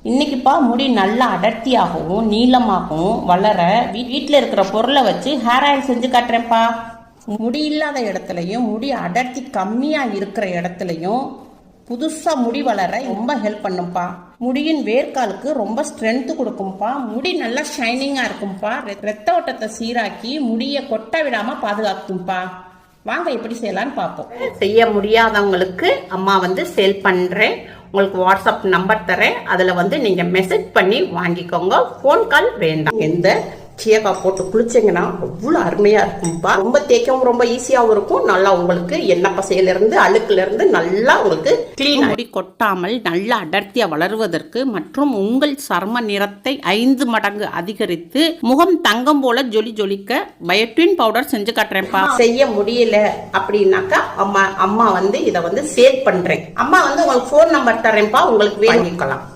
இன்னைக்குப்பா முடி நல்லா அடர்த்தியாகவும் நீளமாகவும் வளர வீட்டில் இருக்கிற பொருளை வச்சு ஹேர் ஆயில் செஞ்சு காட்டுறேன்ப்பா. முடி இல்லாத இடத்துலையும் முடி அடர்த்தி கம்மியா இருக்கிற இடத்துலையும் புதுசா முடி வளர ரொம்ப ஹெல்ப் பண்ணும்பா. முடியின் வேர்க்காலுக்கு ரொம்ப ஸ்ட்ரென்த் கொடுக்கும்பா. முடி நல்லா ஷைனிங்கா இருக்கும்பா. ரத்த ஓட்டத்தை சீராக்கி முடியை கொட்ட விடாம பாதுகாக்கும்பா. வாங்க எப்படி செய்யலான்னு பார்ப்போம். செய்ய முடியாதவங்களுக்கு அம்மா சேல் பண்றேன். உங்களுக்கு வாட்ஸ்அப் நம்பர் தரேன். அதுல நீங்க மெசேஜ் பண்ணி வாங்கிக்கோங்க. போன் கால் வேண்டாம். எந்த சீயக்காய் போட்டு குளிச்சிங்கன்னா அவ்வளோ அருமையா இருக்கும்பா. ரொம்ப தேய்க்கவும் ரொம்ப ஈஸியாகவும் இருக்கும். நல்லா உங்களுக்கு எண்ணெய் பசையில இருந்து அழுக்குல இருந்து நல்லா உங்களுக்கு கிளீன் முடி கொட்டாமல் நல்லா அடர்த்தியா வளருவதற்கு மற்றும் உங்கள் சர்ம நிறத்தை 5 மடங்கு அதிகரித்து முகம் தங்கம் போல ஜொலி ஜொலிக்க பயோட்டின் பவுடர் செஞ்சு காட்டுறேன்ப்பா. செய்ய முடியல அப்படின்னாக்கா அம்மா இதை சேல் பண்றேன். அம்மா உங்களுக்கு போன் நம்பர் தரேன்ப்பா. உங்களுக்கு வாங்கிக்கலாம்.